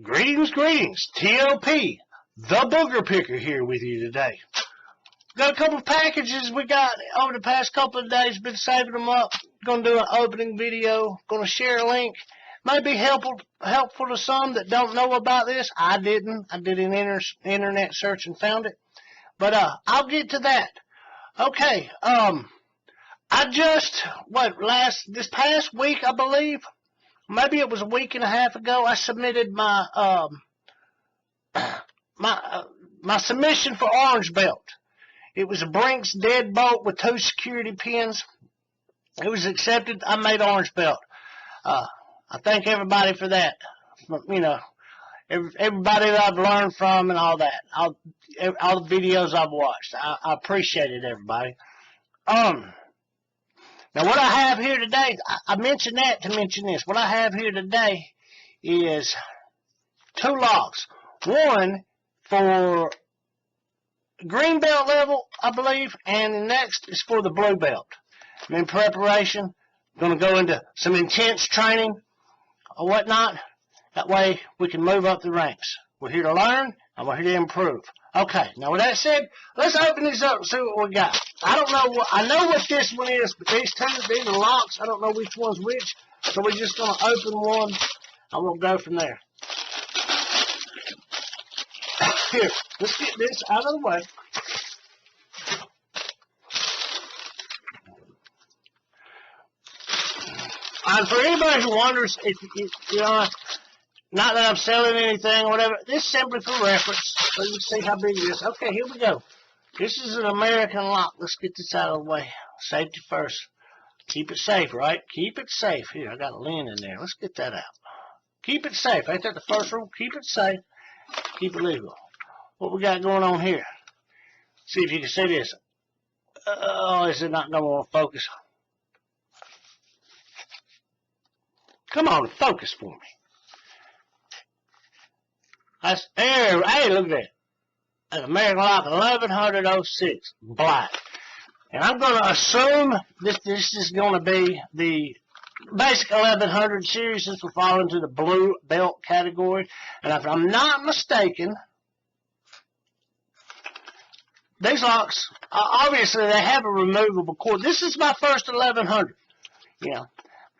Greetings, greetings. TOP, the Booger Picker here with you today. Got a couple of packages we got over the past couple of days. Been saving them up. Going to do an opening video. Going to share a link. Might be helpful to some that don't know about this. I didn't. I did an internet search and found it. But I'll get to that. Okay. I just this past week, I believe. Maybe it was a week and a half ago, I submitted my my submission for Orange Belt. It was a Brinks deadbolt with 2 security pins. It was accepted. I made Orange Belt. I thank everybody for that. You know, everybody that I've learned from and all that. All the videos I've watched. I appreciate it, everybody. Now, what I have here today, I mentioned that to mention this. What I have here today is 2 locks. One for green belt level, I believe, and the next is for the blue belt. I'm in preparation. I'm going to go into some intense training or whatnot. That way we can move up the ranks. We're here to learn, and we're here to improve. Okay, now with that said, let's open these up and see what we got. I know what this one is, but these are locks. I don't know which one's which, so we're just going to open one, and we'll go from there. Here, let's get this out of the way. And for anybody who wonders, if you know, not that I'm selling anything or whatever, this is simply for reference. So you can see how big it is. Okay, here we go. This is an American lock. Let's get this out of the way. Safety first. Keep it safe, right? Keep it safe. Here, I got a lint in there. Let's get that out. Keep it safe. Ain't that the first rule? Keep it safe. Keep it legal. What we got going on here? See if you can see this. Oh, is it not going to want to focus? Come on, focus for me. That's there. Hey, look at that. An American lock 1106 black. And I'm going to assume this is going to be the basic 1100 series. This will fall into the blue belt category. And if I'm not mistaken, these locks, obviously they have a removable cord. This is my first 1100. You know,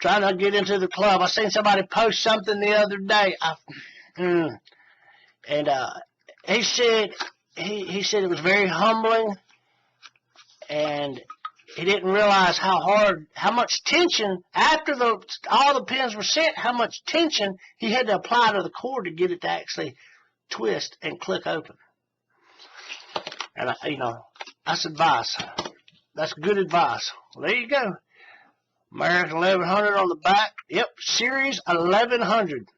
trying to get into the club. I seen somebody post something the other day. And he said it was very humbling, and he didn't realize how much tension after all the pins were set, how much tension he had to apply to the cord to get it to actually twist and click open. And that's advice. That's good advice. Well, there you go. American 1100 on the back. Yep, Series 1100.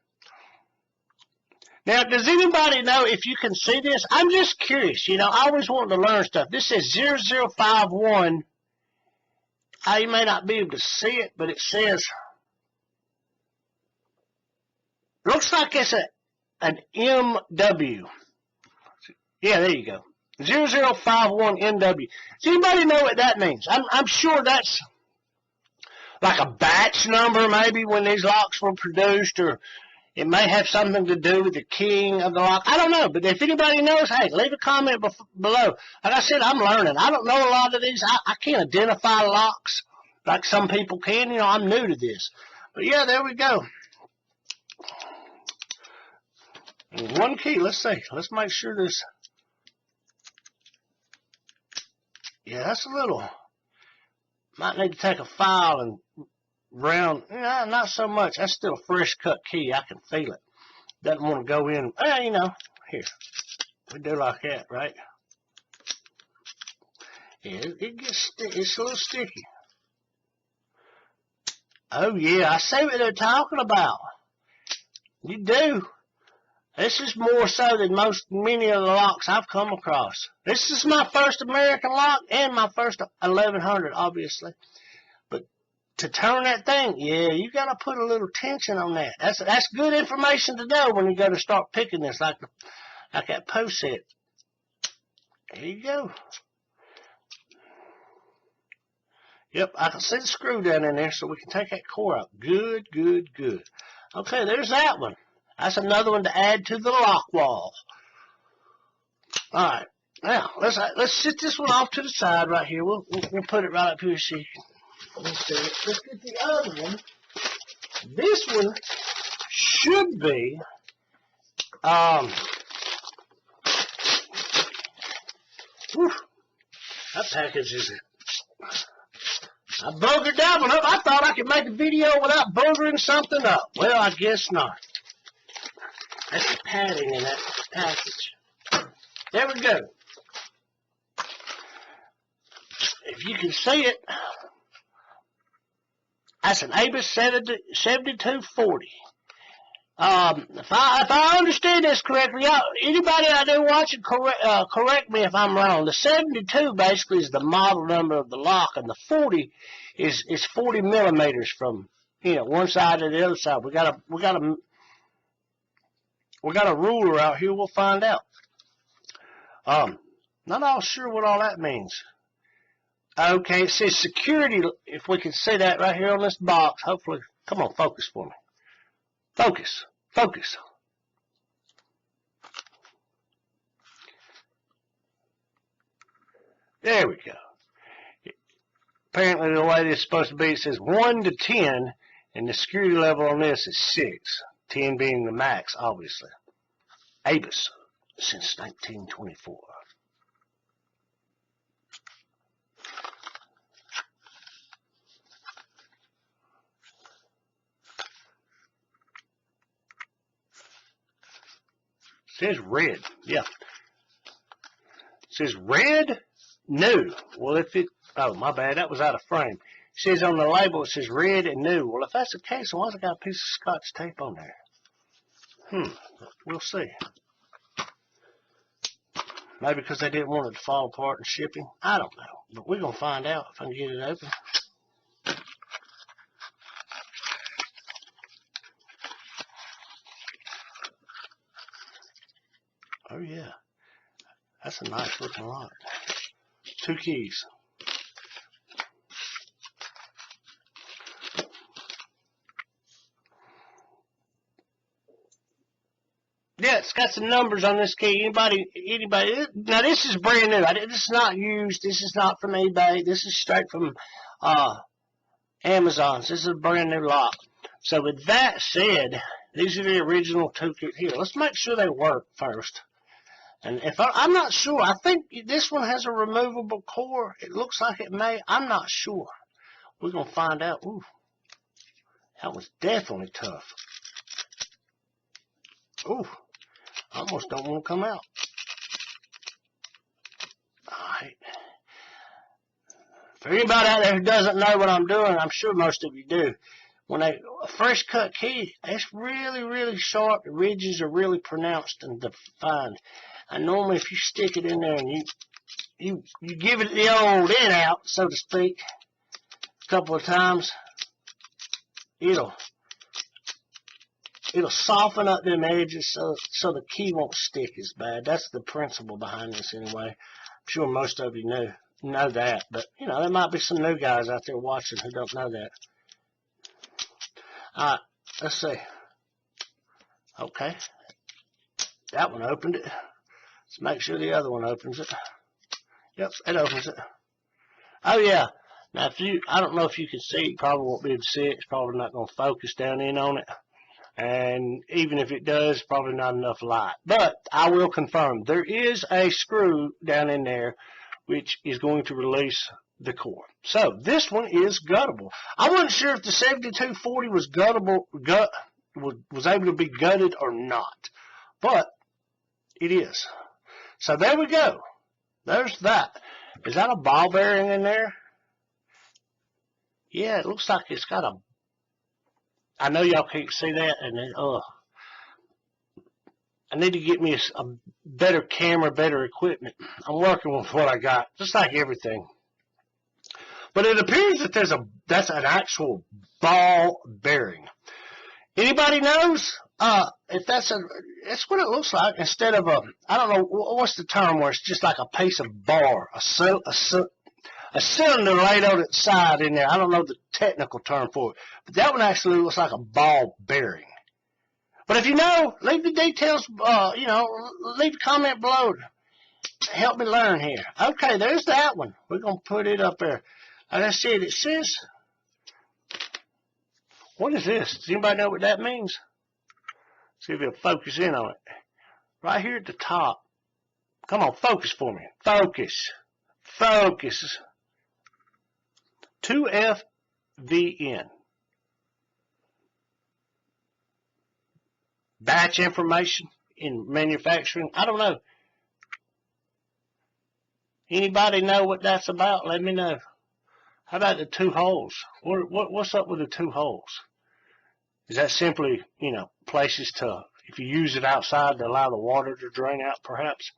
Now, does anybody know if you can see this? I'm just curious. You know, I always want to learn stuff. This says 0051. You may not be able to see it, but it says, looks like it's an MW. Yeah, there you go. 0051 MW. Does anybody know what that means? I'm sure that's like a batch number maybe when these locks were produced, or it may have something to do with the keying of the lock. I don't know, but if anybody knows, hey, leave a comment below. Like I said, I'm learning. I don't know a lot of these. I can't identify locks like some people can. You know, I'm new to this. But yeah, there we go. And one key. Let's see. Let's make sure this. Yeah, that's a little. Might need to take a file and round, not so much. That's still a fresh cut key. I can feel it. Doesn't want to go in. You know, here. We do like that, right? Yeah, it's a little sticky. Oh, yeah, I see what they're talking about. You do. This is more so than many of the locks I've come across. This is my first American lock and my first 1100, obviously. But to turn that thing, yeah, you got to put a little tension on that. That's good information to know when you go to start picking this, like that post said. There you go. Yep, I can see the screw down in there, so we can take that core out. Good, good, good. Okay, there's that one. That's another one to add to the lock wall. All right. Now, let's sit this one off to the side right here. We'll put it right up here so you can see it. Let's get the other one. This one should be that package is I boogered that one up. I thought I could make a video without boogering something up. Well, I guess not. That's the padding in that package. There we go. If you can see it, that's an Abus 7240. If I understand this correctly, anybody out there watching, correct me if I'm wrong. The 72 basically is the model number of the lock, and the 40 is 40 millimeters from one side to the other side. We got a ruler out here. We'll find out. Not all sure what all that means. Okay, it says security. If we can see that right here on this box, hopefully, come on, focus for me. Focus. Focus. There we go. Apparently the way this is supposed to be, it says 1 to 10, and the security level on this is 6. 10 being the max, obviously. Abus since 1924. Says red, yeah. It says red, new. Well, if it, oh, my bad, that was out of frame. It says on the label, it says red and new. Well, if that's the case, why's it got a piece of Scotch tape on there? We'll see. Maybe because they didn't want it to fall apart in shipping. I don't know, but we're going to find out if I can get it open. Oh, yeah. That's a nice looking lock. 2 keys. Yeah, it's got some numbers on this key. Anybody? Now, this is brand new. This is not used. This is not from eBay. This is straight from Amazon. This is a brand new lock. So, with that said, these are the original 2 keys. Here, let's make sure they work first. And if I'm not sure, I think this one has a removable core. It looks like it may. I'm not sure. We're going to find out. Ooh, that was definitely tough. Ooh, I almost don't want to come out. All right. For anybody out there who doesn't know what I'm doing, I'm sure most of you do. When a fresh cut key, it's really, really sharp. The ridges are really pronounced and defined. And normally if you stick it in there and you give it the old in out, so to speak, a couple of times, it'll soften up them edges so the key won't stick as bad. That's the principle behind this anyway. I'm sure most of you know that, but there might be some new guys out there watching who don't know that. Alright, let's see. Okay. That one opened it. Let's make sure the other one opens it. Yep, it opens it. Oh yeah. Now I don't know if you can see, you probably won't be able to see it. It's probably not going to focus down in on it. And even if it does, probably not enough light. But I will confirm, there is a screw down in there which is going to release the core. So this one is guttable. I wasn't sure if the 7240 was guttable, was able to be gutted or not. But it is. So there we go. There's that. Is that a ball bearing in there? Yeah, it looks like it's got a... I know y'all can't see that, and I need to get me a better camera, better equipment. I'm working with what I got, just like everything. But it appears that that's an actual ball bearing. Anybody knows if that's what it looks like instead of I don't know, what's the term where it's just like a piece of bar, a cylinder laid on its side in there. I don't know the technical term for it, but that one actually looks like a ball bearing. But if you know, leave the details, you know, leave a comment below. Help me learn here. Okay, there's that one. We're going to put it up there. Like I said, it says, what is this? Does anybody know what that means? See if it'll focus in on it. Right here at the top. Come on, focus for me. Focus. Focus. 2FVN. Batch information in manufacturing. I don't know. Anybody know what that's about? Let me know. How about the 2 holes? What's up with the 2 holes? Is that simply, you know, places to, if you use it outside to allow the water to drain out, perhaps?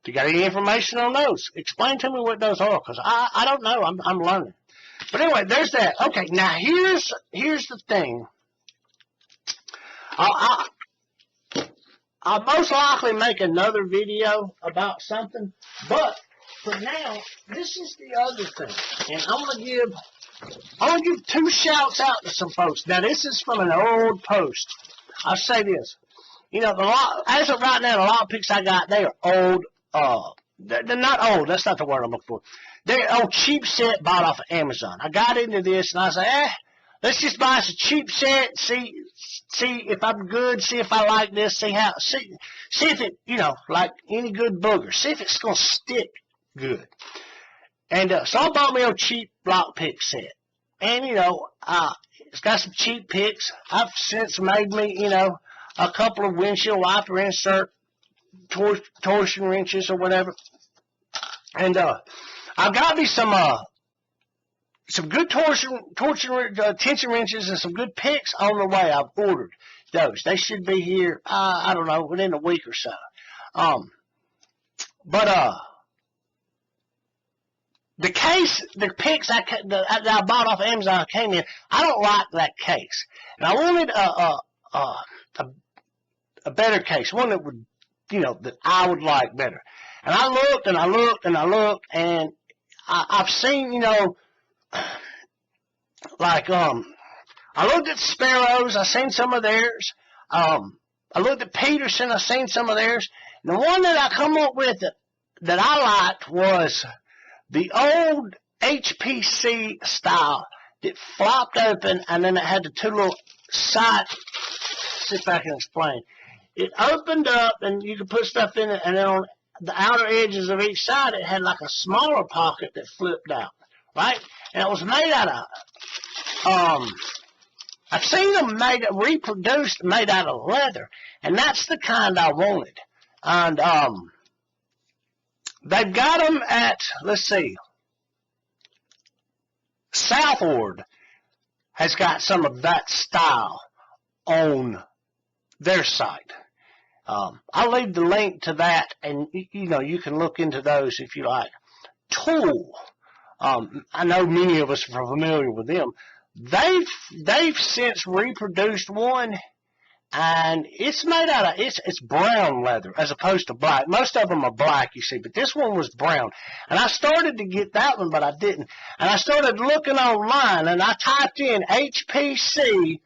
If you got any information on those, explain to me what those are, because I don't know. I'm learning. But anyway, there's that. Okay, now here's the thing. I'll most likely make another video about something, but for now, this is the other thing. And I'm gonna give 2 shouts out to some folks. Now this is from an old post. I'll say this. You know, as of right now, the lockpicks I got, they are old. They're not old. That's not the word I'm looking for. They're old cheap set bought off of Amazon. I got into this and I said, let's just buy us a cheap set. See if I'm good. See if I like this. See if it, you know, like any good booger. See if it's gonna stick good. And so I bought me a cheap lockpick set. And you know, it's got some cheap picks. I've since made me, you know, a couple of windshield wiper insert torsion wrenches or whatever. And I've got me some good tension wrenches and some good picks on the way. I've ordered those. They should be here, I don't know, within a week or so. The case, the picks that I bought off Amazon came in, I don't like that case. And I wanted a better case, one that would, you know, that I would like better. And I looked and I looked and I looked, and I've seen, you know, like, I looked at Sparrows, I seen some of theirs. I looked at Peterson, I seen some of theirs. And the one that I come up with that I liked was the old HPC style that flopped open, and then it had the 2 little side. See if I can explain. It opened up, and you could put stuff in it, and then on the outer edges of each side, it had like a smaller pocket that flipped out, right? And it was made out of, I've seen them reproduced, made out of leather, and that's the kind I wanted. And they've got them at, let's see, Southord has got some of that style on their site. I'll leave the link to that, and you know, you can look into those if you like. TOOOL, I know many of us are familiar with them. They've since reproduced one, and it's made out of, it's brown leather as opposed to black. Most of them are black, you see, but this one was brown. And I started to get that one, but I didn't. And I started looking online, and I typed in HPC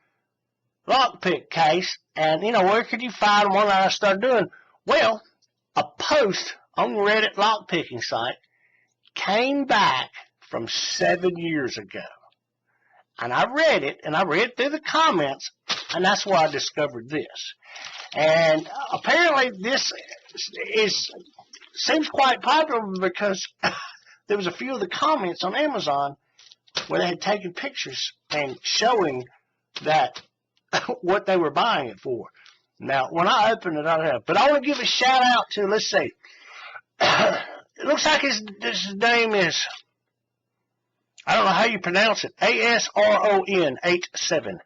lockpick case, and, you know, where could you find one that I started doing? Well, a post on the Reddit lockpicking site came back from 7 years ago. And I read it, and I read through the comments, and that's where I discovered this. And apparently this seems quite popular because there was a few of the comments on Amazon where they had taken pictures and showing that what they were buying it for. Now, when I opened it, I don't know. But I want to give a shout out to, let's see, it looks like his name is, I don't know how you pronounce it, ASRON 87.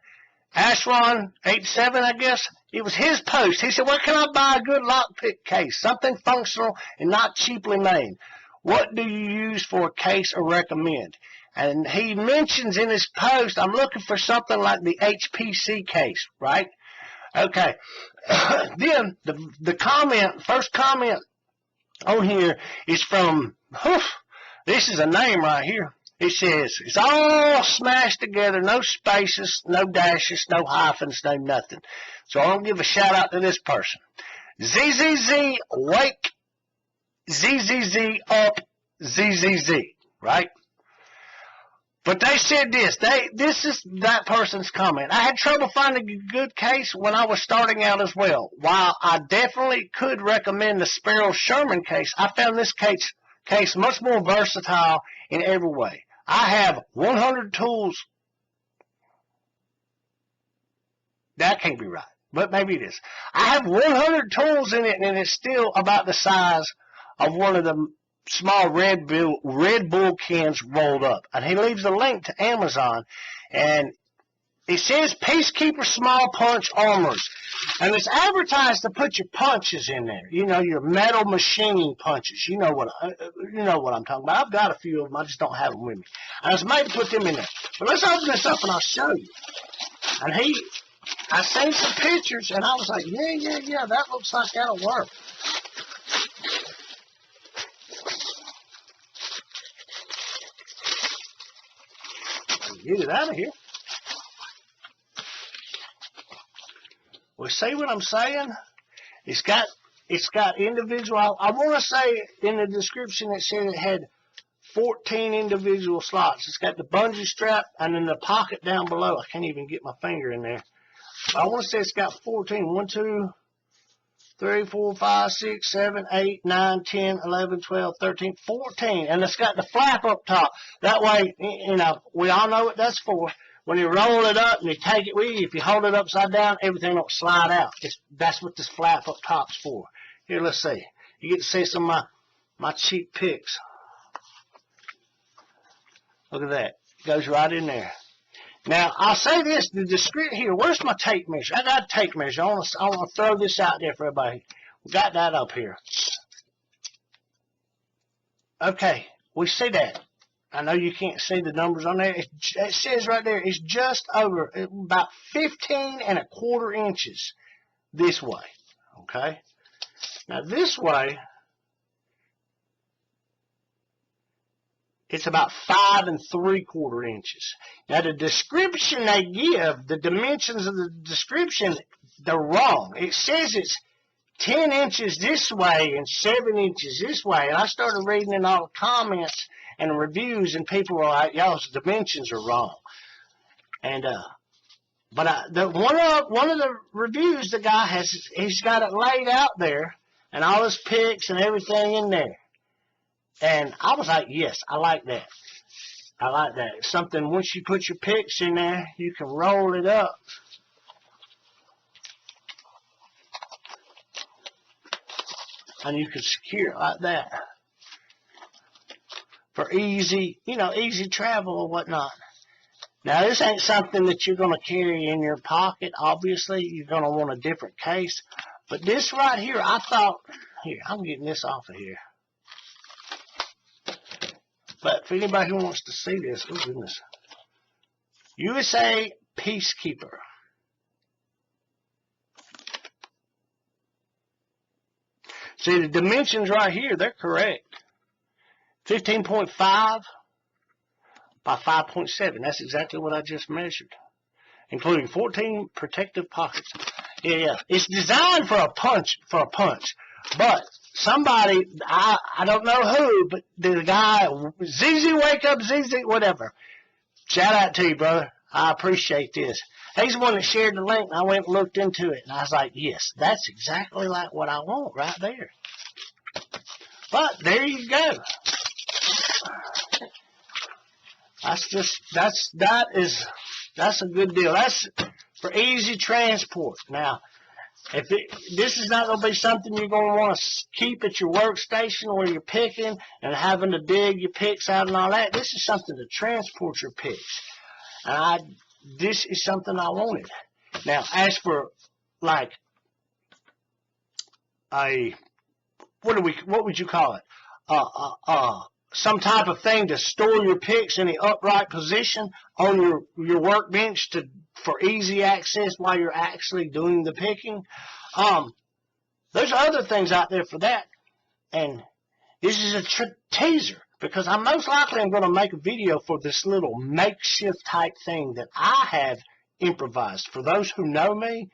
Ashron 87, I guess. It was his post. He said, where can I buy a good lockpick case? Something functional and not cheaply made. What do you use for a case or recommend? And he mentions in his post, I'm looking for something like the HPC case, right? Okay. Then the comment, first comment on here is from, this is a name right here. It says, it's all smashed together, no spaces, no dashes, no hyphens, no nothing. So I'll give a shout out to this person. ZZZ, wake, ZZZ, up, ZZZ, right? But they said this. This is that person's comment. I had trouble finding a good case when I was starting out as well. While I definitely could recommend the Sparrows Sherman case, I found this case much more versatile in every way. I have 100 tools. That can't be right, but maybe it is. I have 100 tools in it, and it's still about the size of one of the small Red Bull cans rolled up. And he leaves a link to Amazon, and it says PeaceKeeper Small Punch Armors. And it's advertised to put your punches in there. You know, your metal machining punches. You know what I'm talking about. I've got a few of them. I just don't have them with me. I was made to put them in there. But let's open this up and I'll show you. And I seen some pictures and I was like, yeah, that looks like that'll work. Get it out of here. Well, see what I'm saying? It's got individual. I want to say in the description it said it had 14 individual slots. It's got the bungee strap and then the pocket down below. I can't even get my finger in there. But I want to say it's got 14. 1, 2, 3, 4, 5, 6, 7, 8, 9, 10, 11, 12, 13, 14. And it's got the flap up top. That way, you know, we all know what that's for. When you roll it up and you take it with you, if you hold it upside down, everything will slide out. That's what this flap up top's for. Here, let's see. You get to see some of my cheap picks. Look at that. It goes right in there. Now, I'll say this. The description here, where's my tape measure? I got a tape measure. I want to throw this out there for everybody. We got that up here. Okay, we see that. I know you can't see the numbers on there. It says right there, it's just over about 15¼ inches this way. Okay? Now this way, it's about 5¾ inches. Now the description they give, the dimensions of the description, they're wrong. It says it's 10 inches this way and 7 inches this way. And I started reading in all the comments and reviews, and people were like, y'all's dimensions are wrong. And one of the reviews, the guy he's got it laid out there and all his picks and everything in there. And I was like, yes, I like that. I like that. It's something, once you put your picks in there, you can roll it up. And you can secure it like that. For easy, easy travel or whatnot. Now, this ain't something that you're going to carry in your pocket. Obviously, you're going to want a different case. But this right here, I thought, here, I'm getting this off of here. But for anybody who wants to see this, oh goodness. USA PeaceKeeper. See, the dimensions right here, they're correct. 15.5 by 5.7. That's exactly what I just measured. Including 14 protective pockets. Yeah. It's designed for a punch. But somebody, I don't know who, but the guy, zzzwakezzzupzzz, whatever. Shout out to you, brother. I appreciate this. He's the one that shared the link, and I went and looked into it, and I was like, yes, that's exactly like what I want right there. But there you go. That's a good deal. That's for easy transport. Now, this is not going to be something you're going to want to keep at your workstation where you're picking and having to dig your picks out and all that. This is something to transport your picks. And this is something I wanted. Now, as for like what would you call it? Some type of thing to store your picks in the upright position on your workbench for easy access while you're actually doing the picking. There's other things out there for that. And this is a teaser. because I most likely am going to make a video for this little makeshift type thing that I have improvised. For those who know me,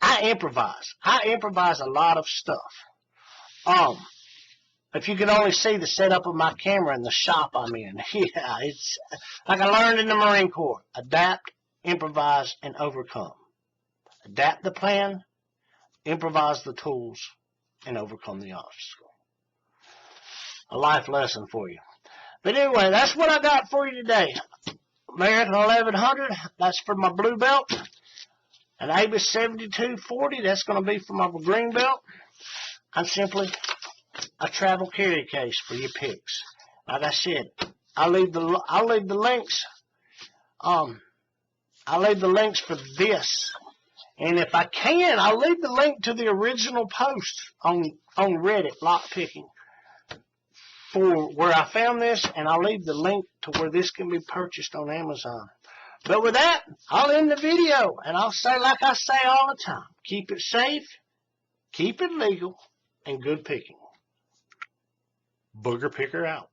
I improvise. I improvise a lot of stuff. If you could only see the setup of my camera in the shop I'm in. Yeah, it's like I learned in the Marine Corps. Adapt, improvise, and overcome. Adapt the plan, improvise the tools, and overcome the obstacle. A life lesson for you. But anyway, that's what I got for you today. American 1100, that's for my blue belt. An Avis 7240, that's going to be for my green belt. I'm simply a travel carry case for your picks. Like I said, I'll leave the links. I'll leave the links for this, and if I can, I'll leave the link to the original post on Reddit, lockpicking, for where I found this, and I'll leave the link to where this can be purchased on Amazon. But with that, I'll end the video, and I'll say like I say all the time: keep it safe, keep it legal, and good picking. Booger Picker out.